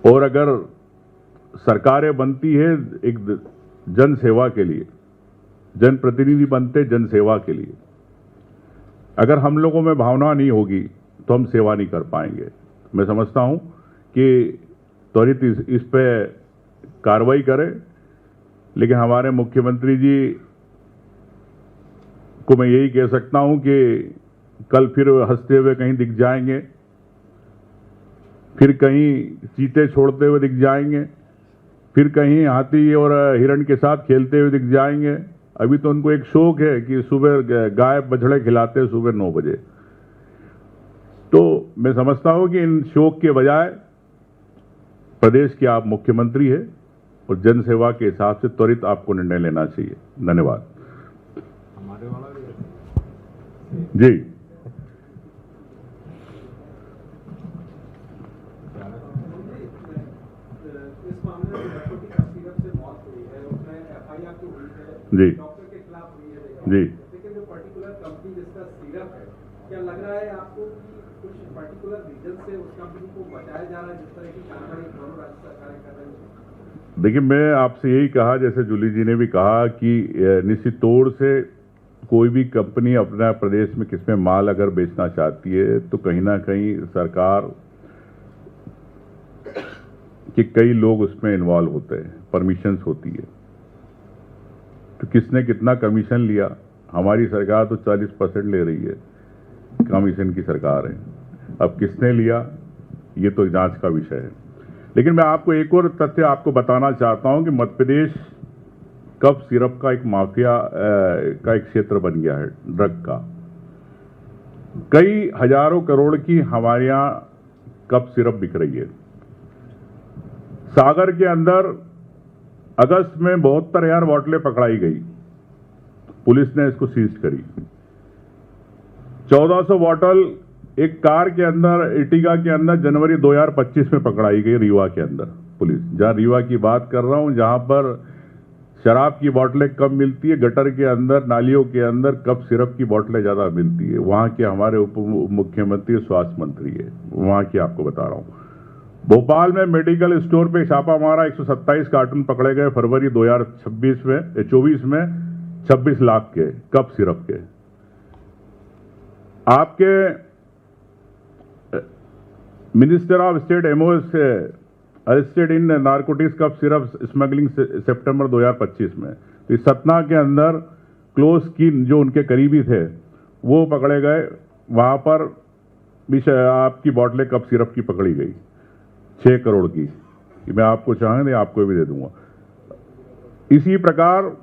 और अगर सरकारें बनती है एक जन सेवा के लिए, जनप्रतिनिधि बनते जन सेवा के लिए। अगर हम लोगों में भावना नहीं होगी तो हम सेवा नहीं कर पाएंगे। मैं समझता हूं कि त्वरित इस पे कार्रवाई करें, लेकिन हमारे मुख्यमंत्री जी को मैं यही कह सकता हूं कि कल फिर हंसते हुए कहीं दिख जाएंगे, फिर कहीं चीते छोड़ते हुए दिख जाएंगे, फिर कहीं हाथी और हिरण के साथ खेलते हुए दिख जाएंगे। अभी तो उनको एक शौक है कि सुबह गाय बछड़े खिलाते हैं सुबह 9 बजे। तो मैं समझता हूं कि इन शौक के बजाय प्रदेश के आप मुख्यमंत्री हैं और जन सेवा के हिसाब से त्वरित आपको निर्णय लेना चाहिए। धन्यवाद। जी, इस मामले में बच्चों की सीरप से मौत हुई है, उसमें एफआईआर तो हुई है, जी, डॉक्टर के खिलाफ हुई है, जी, लेकिन जो पर्टिकुलर कंपनी जिसका सीरप है, क्या लग रहा है आपको कि कुछ पर्टिकुलर रीजन से उस कंपनी को बचाया जा रहा है, जिस तरह की कार्रवाई दोनों राज्य सरकारें कर रही है? देखिए, मैं आपसे यही कहा, जैसे जूली जी ने भी कहा कि निश्चित तौर से कोई भी कंपनी अपना प्रदेश में किसमें माल अगर बेचना चाहती है तो कहीं ना कहीं सरकार के कई लोग उसमें इन्वॉल्व होते हैं, परमिशंस होती है। तो किसने कितना कमीशन लिया? हमारी सरकार तो 40% ले रही है, कमीशन की सरकार है। अब किसने लिया ये तो जांच का विषय है। लेकिन मैं आपको एक और तथ्य आपको बताना चाहता हूं कि मध्य प्रदेश कफ सिरप का एक माफिया का एक क्षेत्र बन गया है, ड्रग का। कई हजारों करोड़ की हमारे यहां कफ सिरप बिक रही है। सागर के अंदर अगस्त में 72,000 बोतलें पकड़ाई गई, पुलिस ने इसको सीज करी। 1400 बोतल एक कार के अंदर, इर्टिगा के अंदर जनवरी 2025 में पकड़ाई गई रीवा के अंदर। पुलिस, जहां रीवा की बात कर रहा हूं, जहां पर शराब की बोतलें कम मिलती है, गटर के अंदर, नालियों के अंदर कफ सिरप की बोतलें ज्यादा मिलती है। वहां के हमारे उप मुख्यमंत्री स्वास्थ्य मंत्री है, वहां की आपको बता रहा हूं। भोपाल में मेडिकल स्टोर पे छापा मारा, 127 कार्टून पकड़े गए फरवरी 2024 में 26 लाख के कफ सिरप के। आपके मिनिस्टर ऑफ स्टेट एमओएस से arrested in narcotics cough syrup smuggling सितंबर 2025 में। तो सतना के अंदर क्लोज की जो उनके करीबी थे वो पकड़े गए, वहां पर भी आपकी बोतलें कफ सिरप की पकड़ी गई 6 करोड़ की। मैं आपको चाहेंगे आपको भी दे दूंगा। इसी प्रकार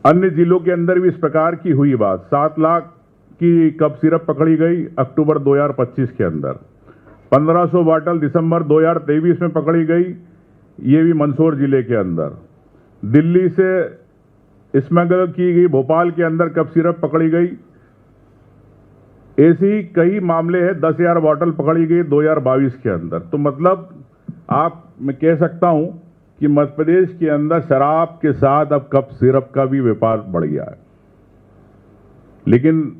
अन्य जिलों के अंदर भी इस प्रकार की हुई बात। 7 लाख की कफ सिरप पकड़ी गई अक्टूबर 2025 के अंदर। 1500 बोतल दिसंबर 2023 में पकड़ी गई, ये भी मंदसौर जिले के अंदर। दिल्ली से स्मगल की गई, भोपाल के अंदर कफ सिरप पकड़ी गई। ऐसी कई मामले हैं, 10,000 बोतल पकड़ी गई 2022 के अंदर। तो मतलब मैं कह सकता हूं कि मध्य प्रदेश के अंदर शराब के साथ अब कफ सिरप का भी व्यापार बढ़ गया है। लेकिन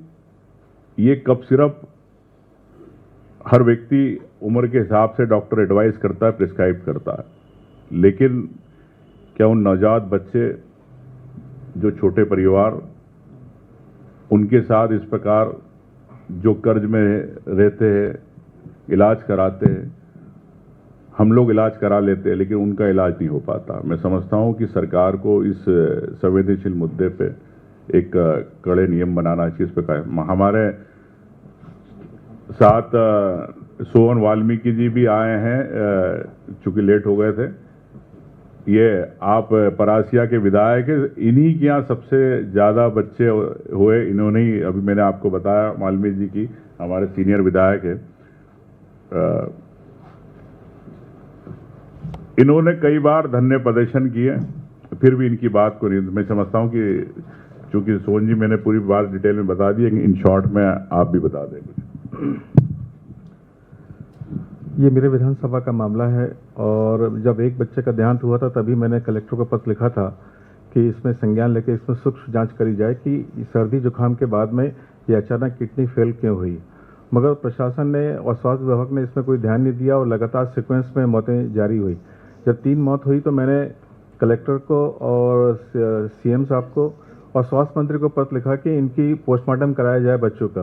ये कफ सिरप हर व्यक्ति उम्र के हिसाब से डॉक्टर एडवाइस करता है, प्रिस्क्राइब करता है। लेकिन क्या उन नवजात बच्चे जो छोटे परिवार, उनके साथ इस प्रकार जो कर्ज में रहते हैं, इलाज कराते हैं, हम लोग इलाज करा लेते हैं लेकिन उनका इलाज नहीं हो पाता। मैं समझता हूं कि सरकार को इस संवेदनशील मुद्दे पे एक कड़े नियम बनाना चाहिए। इस प्रकार हमारे साथ सोहन वाल्मीकि जी भी आए हैं, चूंकि लेट हो गए थे। ये आप परासिया के विधायक है, इन्हीं के यहाँ सबसे ज्यादा बच्चे हुए। इन्होंने ही, अभी मैंने आपको बताया, वाल्मीकि जी की हमारे सीनियर विधायक है। इन्होंने कई बार धरने प्रदर्शन किए, फिर भी इनकी बात को नहीं। मैं समझता हूं कि चूंकि सोहन जी मैंने पूरी बात डिटेल में बता दी है, इन शॉर्ट में आप भी बता देंगे। ये मेरे विधानसभा का मामला है और जब एक बच्चे का देहांत हुआ था तभी मैंने कलेक्टर को पत्र लिखा था कि इसमें संज्ञान लेकर इसमें सूक्ष्म जांच करी जाए कि सर्दी जुकाम के बाद में ये अचानक किडनी फेल क्यों हुई। मगर प्रशासन ने और स्वास्थ्य विभाग ने इसमें कोई ध्यान नहीं दिया और लगातार सीक्वेंस में मौतें जारी हुई। जब 3 मौत हुई तो मैंने कलेक्टर को और सीएम साहब को और स्वास्थ्य मंत्री को पत्र लिखा कि इनकी पोस्टमार्टम कराया जाए बच्चों का,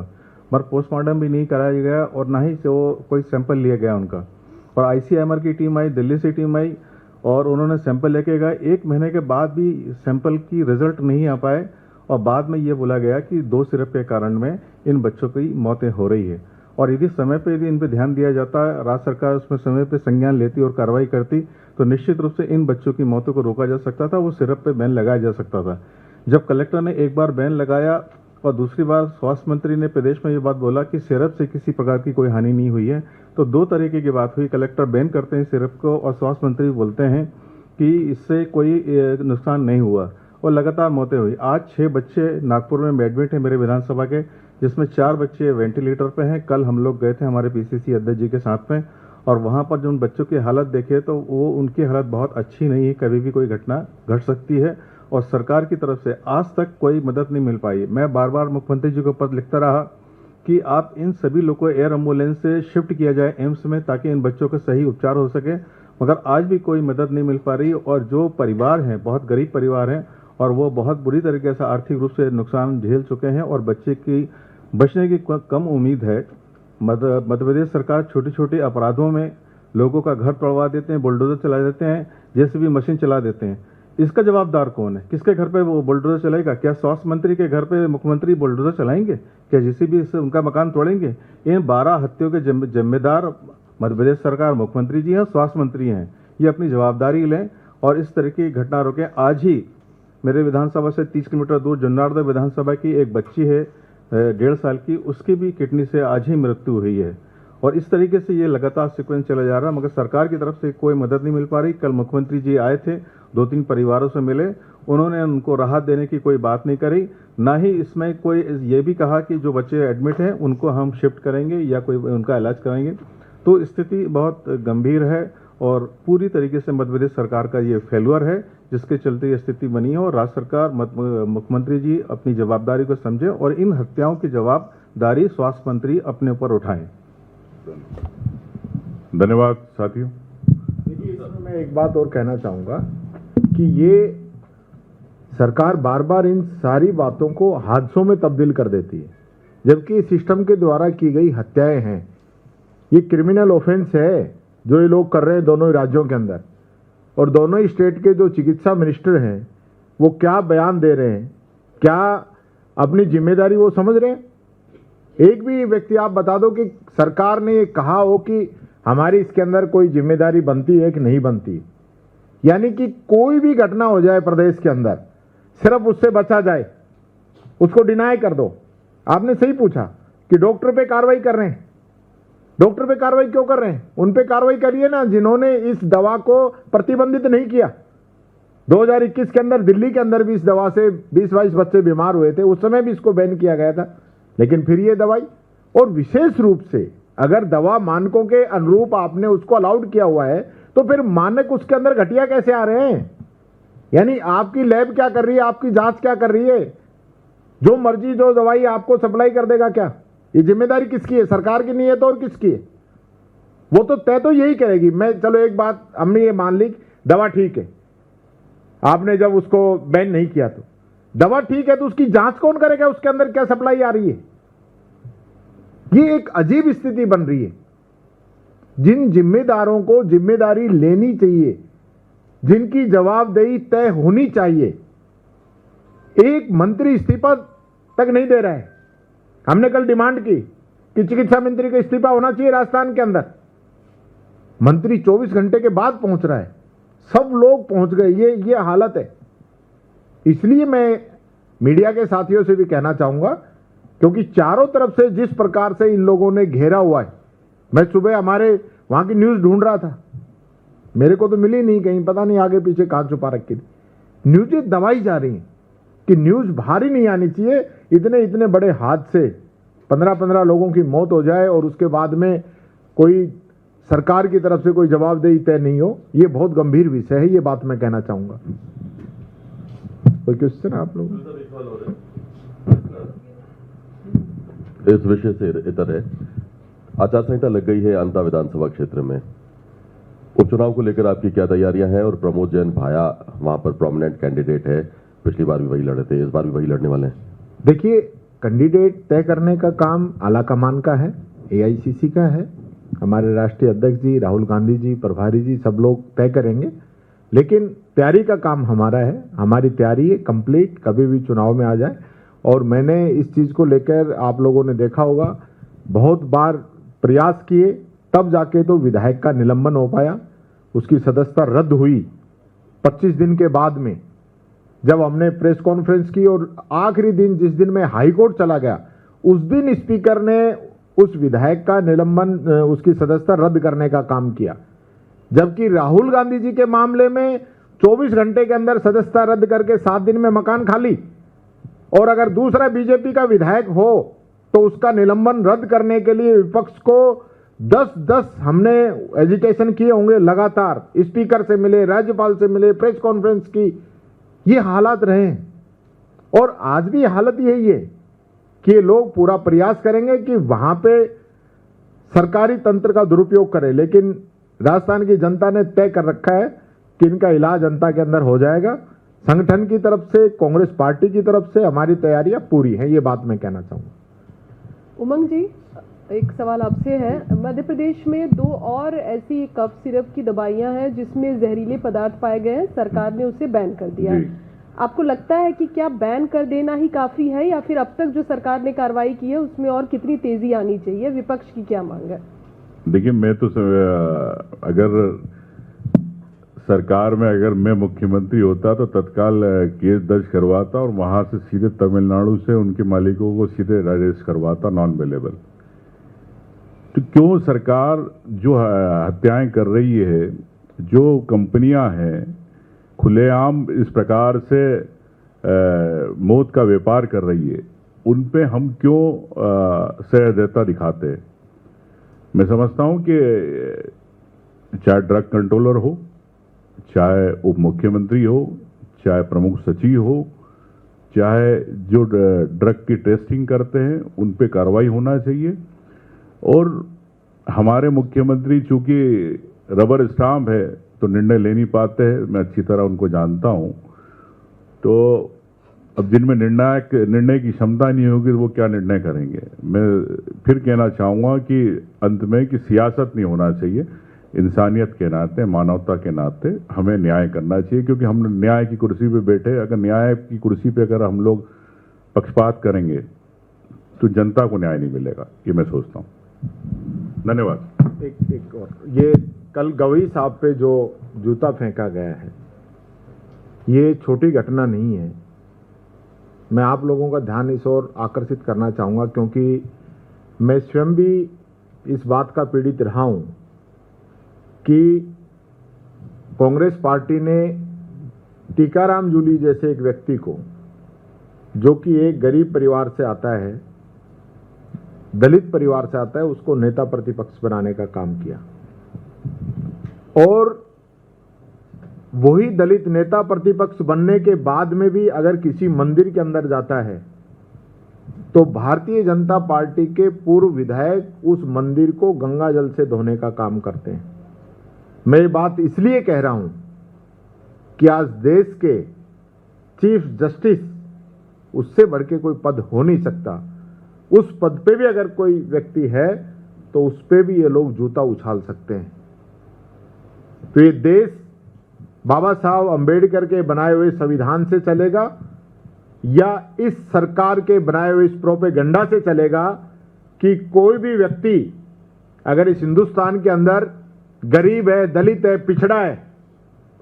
मगर पोस्टमार्टम भी नहीं कराया गया और ना ही से वो कोई सैंपल लिया गया उनका। और आईसीएमआर की टीम आई, दिल्ली से टीम आई और उन्होंने सैंपल लेके गए। 1 महीने के बाद भी सैंपल की रिजल्ट नहीं आ पाए और बाद में ये बोला गया कि 2 सिरप के कारण में इन बच्चों की मौतें हो रही है। और यदि समय पे यदि इन पे ध्यान दिया जाता, राज्य सरकार उसमें समय पे संज्ञान लेती और कार्रवाई करती तो निश्चित रूप से इन बच्चों की मौतों को रोका जा सकता था, वो सिरप पे बैन लगाया जा सकता था। जब कलेक्टर ने एक बार बैन लगाया और दूसरी बार स्वास्थ्य मंत्री ने प्रदेश में ये बात बोला कि सिरप से किसी प्रकार की कोई हानि नहीं हुई है, तो 2 तरीके की बात हुई। कलेक्टर बैन करते हैं सिरप को और स्वास्थ्य मंत्री बोलते हैं कि इससे कोई नुकसान नहीं हुआ और लगातार मौतें हुई। आज 6 बच्चे नागपुर में एडमिट हैं मेरे विधानसभा के, जिसमें 4 बच्चे वेंटिलेटर पे हैं। कल हम लोग गए थे हमारे पीसीसी अध्यक्ष जी के साथ में और वहाँ पर जो उन बच्चों की हालत देखे तो वो उनकी हालत बहुत अच्छी नहीं है। कभी भी कोई घटना घट सकती है और सरकार की तरफ से आज तक कोई मदद नहीं मिल पाई। मैं बार बार मुख्यमंत्री जी को पत्र लिखता रहा कि आप इन सभी लोगों को एयर एम्बुलेंस से शिफ्ट किया जाए एम्स में ताकि इन बच्चों का सही उपचार हो सके, मगर आज भी कोई मदद नहीं मिल पा रही। और जो परिवार हैं, बहुत गरीब परिवार हैं और वो बहुत बुरी तरीके से आर्थिक रूप से नुकसान झेल चुके हैं और बच्चे की बचने की कम उम्मीद है। मध्य प्रदेश सरकार छोटे छोटे अपराधों में लोगों का घर तोड़वा देते हैं, बुलडोजर चला देते हैं, जेसीबी मशीन चला देते हैं। इसका जवाबदार कौन है? किसके घर पे वो बुलडोजर चलाएगा? क्या स्वास्थ्य मंत्री के घर पे मुख्यमंत्री बुलडोजर चलाएंगे? क्या जेसीबी से उनका मकान तोड़ेंगे? इन 12 हत्याओं के जिम्मेदार मध्य प्रदेश सरकार, मुख्यमंत्री जी हैं, स्वास्थ्य मंत्री हैं। ये अपनी जवाबदारी लें और इस तरह की घटना रोकें। आज ही मेरे विधानसभा से 30 किलोमीटर दूर जुन्नारदेव विधानसभा की एक बच्ची है 1.5 साल की, उसकी भी किडनी से आज ही मृत्यु हुई है। और इस तरीके से ये लगातार सीक्वेंस चला जा रहा है, मगर सरकार की तरफ से कोई मदद नहीं मिल पा रही। कल मुख्यमंत्री जी आए थे, 2-3 परिवारों से मिले, उन्होंने उनको राहत देने की कोई बात नहीं करी, ना ही इसमें कोई ये भी कहा कि जो बच्चे एडमिट हैं उनको हम शिफ्ट करेंगे या कोई उनका इलाज कराएंगे। तो स्थिति बहुत गंभीर है और पूरी तरीके से मध्य प्रदेश सरकार का ये फेल्यूर है, जिसके चलते ये स्थिति बनी है। और राज्य सरकार, मुख्यमंत्री जी अपनी जवाबदारी को समझें और इन हत्याओं की जवाबदारी स्वास्थ्य मंत्री अपने ऊपर उठाएं। धन्यवाद साथियों। देखिए, इसमें मैं एक बात और कहना चाहूंगा कि ये सरकार बार बार इन सारी बातों को हादसों में तब्दील कर देती है, जबकि सिस्टम के द्वारा की गई हत्याएं हैं, ये क्रिमिनल ऑफेंस है जो ये लोग कर रहे हैं दोनों ही राज्यों के अंदर। और दोनों ही स्टेट के जो चिकित्सा मिनिस्टर हैं वो क्या बयान दे रहे हैं, क्या अपनी जिम्मेदारी वो समझ रहे हैं? एक भी व्यक्ति आप बता दो कि सरकार ने ये कहा हो कि हमारी इसके अंदर कोई जिम्मेदारी बनती है कि नहीं बनती। यानी कि कोई भी घटना हो जाए प्रदेश के अंदर, सिर्फ उससे बचा जाए, उसको डिनाई कर दो। आपने सही पूछा कि डॉक्टर पे कार्रवाई कर रहे हैं। डॉक्टर पे कार्रवाई क्यों कर रहे हैं? उन पे कार्रवाई करिए ना जिन्होंने इस दवा को प्रतिबंधित नहीं किया। 2021 के अंदर दिल्ली के अंदर भी इस दवा से 20-22 बच्चे बीमार हुए थे, उस समय भी इसको बैन किया गया था, लेकिन फिर ये दवाई। और विशेष रूप से अगर दवा मानकों के अनुरूप आपने उसको अलाउड किया हुआ है तो फिर मानक उसके अंदर घटिया कैसे आ रहे हैं? यानी आपकी लैब क्या कर रही है, आपकी जांच क्या कर रही है? जो मर्जी जो दवाई आपको सप्लाई कर देगा क्या? ये जिम्मेदारी किसकी है? सरकार की नहीं है तो और किसकी है? वो तो तय तो यही करेगी। मैं चलो एक बात हमने ये मान ली, दवा ठीक है, आपने जब उसको बैन नहीं किया तो दवा ठीक है, तो उसकी जांच कौन करेगा? उसके अंदर क्या सप्लाई आ रही है? ये एक अजीब स्थिति बन रही है। जिन जिम्मेदारों को जिम्मेदारी लेनी चाहिए, जिनकी जवाबदेही तय होनी चाहिए, एक मंत्री इस्तीफा तक नहीं दे रहा है। हमने कल डिमांड की कि चिकित्सा मंत्री का इस्तीफा होना चाहिए राजस्थान के अंदर। मंत्री 24 घंटे के बाद पहुंच रहा है, सब लोग पहुंच गए। ये हालत है। इसलिए मैं मीडिया के साथियों से भी कहना चाहूंगा, क्योंकि चारों तरफ से जिस प्रकार से इन लोगों ने घेरा हुआ है, मैं सुबह हमारे वहां की न्यूज ढूंढ रहा था, मेरे को तो मिली नहीं, कहीं पता नहीं आगे पीछे कहां छुपा रखी थी। न्यूज़ें दबाई जा रही हैं कि न्यूज भारी नहीं आनी चाहिए, इतने बड़े हादसे, 15-15 लोगों की मौत हो जाए और उसके बाद में कोई सरकार की तरफ से कोई जवाबदेही तय नहीं हो, ये बहुत गंभीर विषय है। ये बात मैं कहना चाहूंगा। कोई क्वेश्चन आप लोग? इस विषय से इतर है, आचार संहिता लग गई है आंता विधानसभा क्षेत्र में, उपचुनाव को लेकर आपकी क्या तैयारियां हैं? और प्रमोद जैन भाया वहां पर प्रोमिनेंट कैंडिडेट है, पिछली बार भी वही लड़े थे, इस बार भी वही लड़ने वाले हैं। देखिए, कैंडिडेट तय करने का काम आला कमान का है, एआईसीसी का है। हमारे राष्ट्रीय अध्यक्ष जी, राहुल गांधी जी, प्रभारी जी, सब लोग तय करेंगे, लेकिन तैयारी का काम हमारा है। हमारी तैयारी है कंप्लीट, कभी भी चुनाव में आ जाए। और मैंने इस चीज को लेकर, आप लोगों ने देखा होगा, बहुत बार प्रयास किए, तब जाके तो विधायक का निलंबन हो पाया, उसकी सदस्यता रद्द हुई 25 दिन के बाद में, जब हमने प्रेस कॉन्फ्रेंस की। और आखिरी दिन, जिस दिन मैं हाई कोर्ट चला गया, उस दिन स्पीकर ने उस विधायक का निलंबन, उसकी सदस्यता रद्द करने का काम किया। जबकि राहुल गांधी जी के मामले में 24 घंटे के अंदर सदस्यता रद्द करके 7 दिन में मकान खाली। और अगर दूसरा बीजेपी का विधायक हो तो उसका निलंबन रद्द करने के लिए विपक्ष को 10-10 हमने एजिटेशन किए होंगे लगातार। स्पीकर से मिले, राज्यपाल से मिले, प्रेस कॉन्फ्रेंस की, ये हालात रहे हैं। और आज भी हालत यही है कि ये लोग पूरा प्रयास करेंगे कि वहां पे सरकारी तंत्र का दुरुपयोग करें, लेकिन राजस्थान की जनता ने तय कर रखा है कि इनका इलाज जनता के अंदर हो जाएगा। संगठन की तरफ से, कांग्रेस पार्टी की तरफ से हमारी तैयारियां पूरी हैं, ये बात मैं कहना चाहूंगा। उमंग जी, एक सवाल आपसे है। मध्य प्रदेश में 2 और ऐसी कफ सिरप की दवाइयां हैं जिसमें जहरीले पदार्थ पाए गए हैं, सरकार ने उसे बैन कर दिया है। आपको लगता है कि क्या बैन कर देना ही काफी है, या फिर अब तक जो सरकार ने कार्रवाई की है उसमें और कितनी तेजी आनी चाहिए? विपक्ष की क्या मांग है? देखिए, मैं तो अगर सरकार में अगर मैं मुख्यमंत्री होता तो तत्काल केस दर्ज करवाता और वहां से सीधे तमिलनाडु से उनके मालिकों को सीधे अरेस्ट करवाता, नॉन अवेलेबल। तो क्यों सरकार जो हत्याएं कर रही है, जो कंपनियां हैं खुलेआम इस प्रकार से मौत का व्यापार कर रही है, उन पे हम क्यों सहृदयता दिखाते हैं? मैं समझता हूं कि चाहे ड्रग कंट्रोलर हो, चाहे उप मुख्यमंत्री हो, चाहे प्रमुख सचिव हो, चाहे जो ड्रग की टेस्टिंग करते हैं, उन पे कार्रवाई होना चाहिए। और हमारे मुख्यमंत्री चूंकि रबर स्टाम्प है तो निर्णय ले नहीं पाते हैं, मैं अच्छी तरह उनको जानता हूं। तो अब जिनमें निर्णय की क्षमता नहीं होगी तो वो क्या निर्णय करेंगे? मैं फिर कहना चाहूंगा कि अंत में कि सियासत नहीं होना चाहिए। इंसानियत के नाते, मानवता के नाते हमें न्याय करना चाहिए, क्योंकि हम न्याय की कुर्सी पे बैठे। अगर न्याय की कुर्सी पे अगर हम लोग पक्षपात करेंगे तो जनता को न्याय नहीं मिलेगा, ये मैं सोचता हूँ। धन्यवाद। एक और, ये कल गवई साहब पे जो जूता फेंका गया है, ये छोटी घटना नहीं है। मैं आप लोगों का ध्यान इस ओर आकर्षित करना चाहूंगा, क्योंकि मैं स्वयं भी इस बात का पीड़ित रहा हूं कि कांग्रेस पार्टी ने टीकाराम जूली जैसे एक व्यक्ति को, जो कि एक गरीब परिवार से आता है, दलित परिवार से आता है, उसको नेता प्रतिपक्ष बनाने का काम किया। और वही दलित नेता प्रतिपक्ष बनने के बाद में भी अगर किसी मंदिर के अंदर जाता है तो भारतीय जनता पार्टी के पूर्व विधायक उस मंदिर को गंगा जल से धोने का काम करते हैं। मैं ये बात इसलिए कह रहा हूं कि आज देश के चीफ जस्टिस, उससे बढ़ के कोई पद हो नहीं सकता। उस पद पे भी अगर कोई व्यक्ति है तो उस पे भी ये लोग जूता उछाल सकते हैं। तो ये देश बाबा साहब अंबेडकर के बनाए हुए संविधान से चलेगा या इस सरकार के बनाए हुए इस प्रोपेगेंडा से चलेगा कि कोई भी व्यक्ति अगर इस हिंदुस्तान के अंदर गरीब है, दलित है, पिछड़ा है,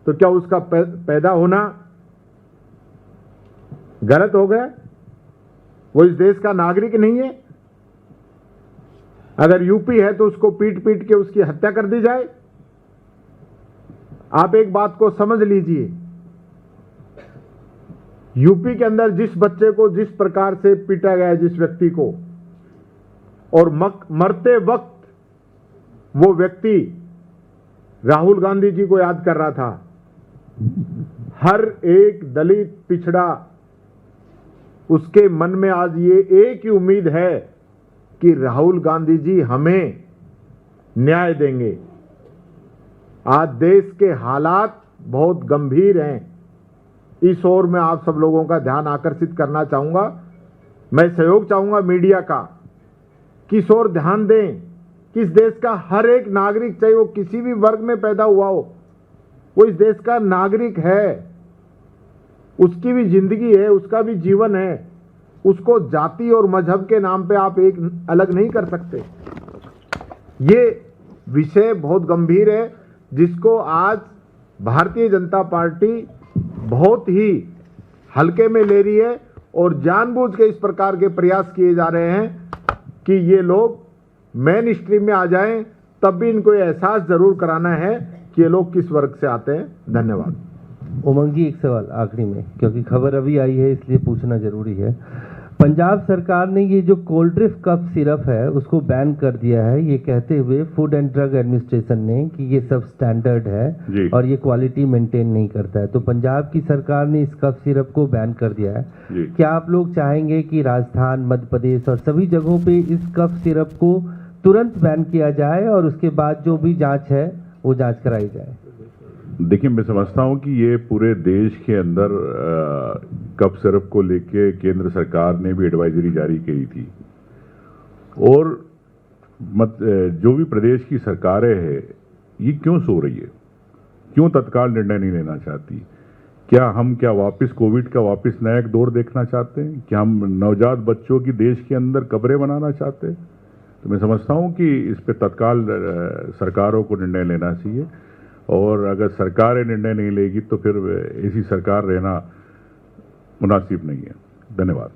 तो क्या उसका पैदा होना गलत हो गया? वो इस देश का नागरिक नहीं है? अगर यूपी है तो उसको पीट पीट के उसकी हत्या कर दी जाए? आप एक बात को समझ लीजिए, यूपी के अंदर जिस बच्चे को जिस प्रकार से पीटा गया, जिस व्यक्ति को, और मरते वक्त वो व्यक्ति राहुल गांधी जी को याद कर रहा था। हर एक दलित पिछड़ा, उसके मन में आज ये एक ही उम्मीद है कि राहुल गांधी जी हमें न्याय देंगे। आज देश के हालात बहुत गंभीर हैं। इस ओर मैं आप सब लोगों का ध्यान आकर्षित करना चाहूंगा। मैं सहयोग चाहूंगा मीडिया का कि इस ओर ध्यान दें कि इस देश का हर एक नागरिक, चाहे वो किसी भी वर्ग में पैदा हुआ हो, वो इस देश का नागरिक है, उसकी भी जिंदगी है, उसका भी जीवन है। उसको जाति और मजहब के नाम पे आप एक अलग नहीं कर सकते। ये विषय बहुत गंभीर है जिसको आज भारतीय जनता पार्टी बहुत ही हल्के में ले रही है और जानबूझ के इस प्रकार के प्रयास किए जा रहे हैं कि ये लोग मेन स्ट्रीम में आ जाएं, तब भी इनको ये एहसास जरूर कराना है कि ये लोग किस वर्ग से आते हैं। धन्यवाद। उमंग जी, एक सवाल आखिरी में, क्योंकि खबर अभी आई है इसलिए पूछना जरूरी है। पंजाब सरकार ने ये जो कोल्ड ड्रिंक कप सिरप है उसको बैन कर दिया है, ये कहते हुए फूड एंड ड्रग एडमिनिस्ट्रेशन ने कि ये सब स्टैंडर्ड है और ये क्वालिटी मेंटेन नहीं करता है। तो पंजाब की सरकार ने इस कप सिरप को बैन कर दिया है। क्या आप लोग चाहेंगे कि राजस्थान, मध्य प्रदेश और सभी जगहों पे इस कप सिरप को तुरंत बैन किया जाए और उसके बाद जो भी जांच है वो जांच कराई जाए? देखिए, मैं समझता हूं कि ये पूरे देश के अंदर कप सिरप को लेके केंद्र सरकार ने भी एडवाइजरी जारी की थी और जो भी प्रदेश की सरकारें हैं ये क्यों सो रही है, क्यों तत्काल निर्णय नहीं लेना चाहती? क्या वापस कोविड का वापस नया एक दौर देखना चाहते हैं? क्या हम नवजात बच्चों की देश के अंदर कब्रें बनाना चाहते हैं? तो मैं समझता हूं कि इस पे तत्काल सरकारों को निर्णय लेना चाहिए और अगर सरकारें निर्णय नहीं लेगी तो फिर ऐसी सरकार रहना मुनासिब नहीं है। धन्यवाद।